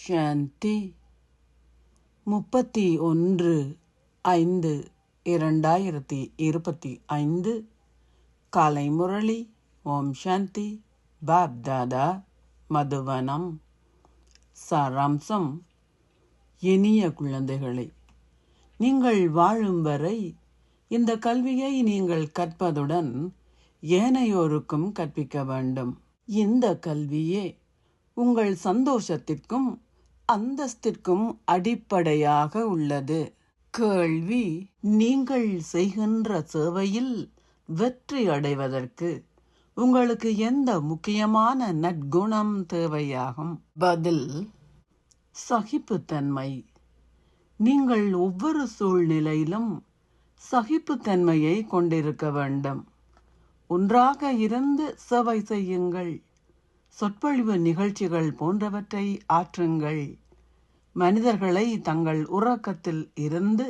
சாந்தி 31/5/2025 காலை முரளி. ஓம் சாந்தி. பாப் தாதா, மதுவனம். சாராம்சம். இனிய குழந்தைகளே, நீங்கள் வாழும் வரை இந்த கல்வியை நீங்கள் கற்பதுடன் ஏனையோருக்கும் கற்பிக்க வேண்டும். இந்த கல்வியே உங்கள் சந்தோஷத்திற்கும் அந்தஸ்திற்கும் அடிப்படையாக உள்ளது. கேள்வி: நீங்கள் செய்கின்ற சேவையில் வெற்றி அடைவதற்கு உங்களுக்கு எந்த முக்கியமான நற்குணம் தேவையாகும்? பதில்: சகிப்புத்தன்மை. நீங்கள் ஒவ்வொரு சூழ்நிலையிலும் சகிப்புத்தன்மையை கொண்டிருக்க வேண்டும். ஒன்றாக இருந்து சேவை செய்யுங்கள். சொற்பொழிவு நிகழ்ச்சிகள் போன்றவற்றை ஆற்றுங்கள். மனிதர்களை தங்கள் உறக்கத்தில் இருந்து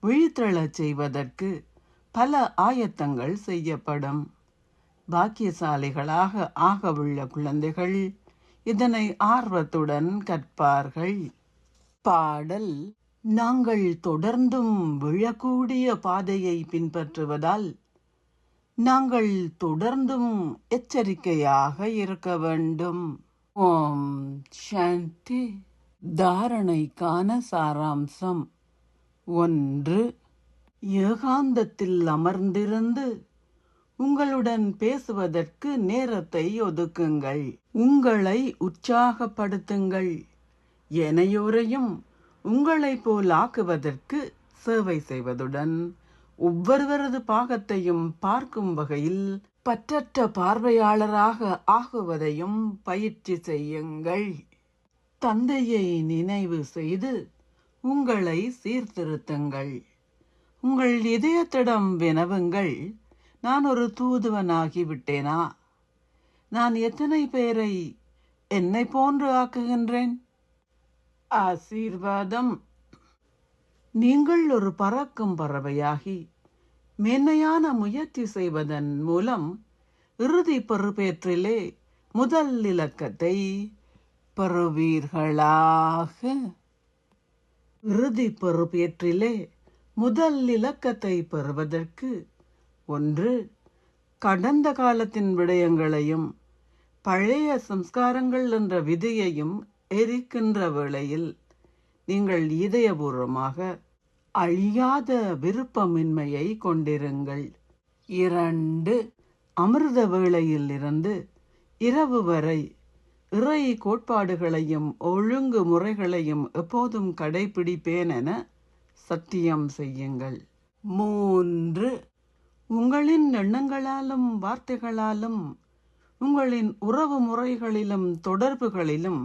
விழித்தெழச் செய்வதற்கு பல ஆயத்தங்கள் செய்யப்படும். பாக்கியசாலிகளாக ஆகவுள்ள குழந்தைகள் இதனை ஆர்வத்துடன் கற்பார்கள். பாடல்: நாங்கள் தொடர்ந்தும் விழக்கூடிய பாதையை பின்பற்றுவதால் நாங்கள் தொடர்ந்தும் எச்சரிக்கையாக இருக்க வேண்டும். ஓம் சாந்தி. தாரணைக்கான சாராம்சம். 1. ஏகாந்தத்தில் அமர்ந்திருந்து உங்களுடன் பேசுவதற்கு நேரத்தை ஒதுக்குங்கள். உங்களை உற்சாகப்படுத்துங்கள். ஏனையோரையும் உங்களைப் போல் ஆக்குவதற்கு சேவை செய்வதுடன் ஒவ்வொருவரது பாகத்தையும் பார்க்கும் வகையில் பற்றற்ற பார்வையாளராக ஆகுவதையும் பயிற்சி செய்யுங்கள். தந்தையை நினைவு செய்து உங்களை சீர்திருத்துங்கள். உங்கள் இதயத்திடம் வினவுங்கள், நான் ஒரு தூதுவனாகிவிட்டேனா? நான் எத்தனை பேரை என்னை போன்று ஆக்குகின்றேன்? ஆசீர்வாதம். நீங்கள் ஒரு பறக்கும் பறவையாகி மேன்மையான முயற்சி செய்வதன் மூலம் இறுதி பொறுப்பேற்றிலே முதல் இலக்கத்தை பெறுவீர்களாக. இறுதி பொறுப்பேற்றிலே முதல் இலக்கத்தை பெறுவதற்கு 1. கடந்த காலத்தின் விடயங்களையும் பழைய சம்ஸ்காரங்கள் என்ற விதியையும் எரிக்கின்ற வேளையில் நீங்கள் இதயபூர்வமாக அழியாத விருப்பமின்மையை கொண்டிருங்கள். 2. அமிர்த வேளையில் இருந்து இரவு வரை இறை கோட்பாடுகளையும் ஒழுங்கு முறைகளையும் எப்போதும் கடைபிடிப்பேன் என சத்தியம் செய்யுங்கள். 3. உங்களின் எண்ணங்களாலும் வார்த்தைகளாலும் உங்களின் உறவு முறைகளிலும் தொடர்புகளிலும்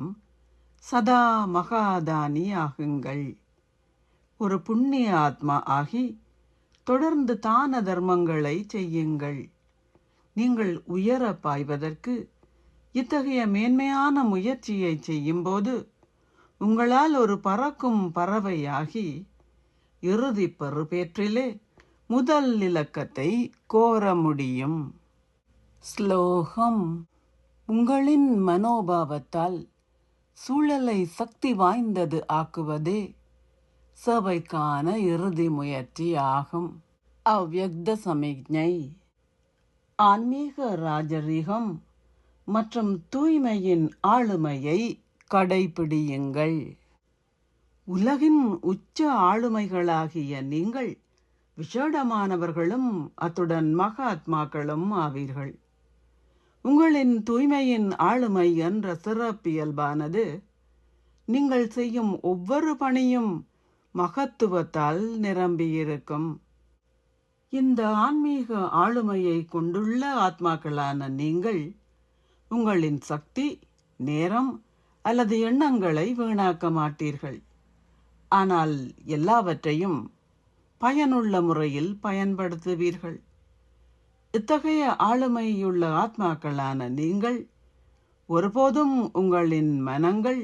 சதா மகாதானி ஆகுங்கள். ஒரு புண்ணிய ஆத்மா ஆகி தொடர்ந்து தான தர்மங்களை செய்யுங்கள். நீங்கள் உயர பாய்வதற்கு இத்தகைய மேன்மையான முயற்சியை செய்யும்போது உங்களால் ஒரு பறக்கும் பறவையாகி இறுதி பெறுபேற்றிலே முதல் இலக்கத்தை கோர முடியும். ஸ்லோகம். உங்களின் மனோபாவத்தால் சூழலை சக்தி வாய்ந்தது ஆக்குவதே சேவைக்கான இறுதி முயற்சி ஆகும். அவ்யக்த சமிக்ஞை. ஆன்மீக ராஜரீகம் மற்றும் தூய்மையின் ஆளுமையை கடைபிடியுங்கள். உலகின் உச்ச ஆளுமைகளாகிய நீங்கள் விசேடமானவர்களும் அத்துடன் மகாத்மாக்களும் ஆவீர்கள். உங்களின் தூய்மையின் ஆளுமை என்ற சிறப்பியல்பானது நீங்கள் செய்யும் ஒவ்வொரு பணியும் மகத்துவத்தால் நிரம்பியிருக்கும். இந்த ஆன்மீக ஆளுமையை கொண்டுள்ள ஆத்மாக்களான நீங்கள் உங்களின் சக்தி, நேரம் அல்லது எண்ணங்களை வீணாக்க மாட்டீர்கள். ஆனால் எல்லாவற்றையும் பயனுள்ள முறையில் பயன்படுத்துவீர்கள். இத்தகைய ஆளுமையுள்ள ஆத்மாக்களான நீங்கள் ஒருபோதும் உங்களின் மனங்கள்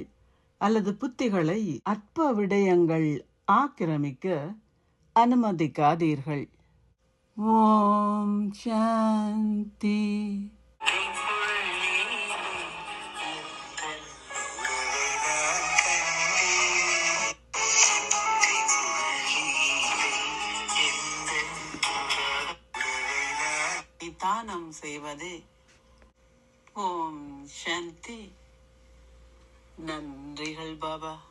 அல்லது புத்திகளை அற்ப விடயங்கள் ஆக்கிரமிக்க அனுமதிக்காதீர்கள். ஓம் சாந்தி. தானம் செய்வது. ஓம் சாந்தி. நன்றிகள் பாபா.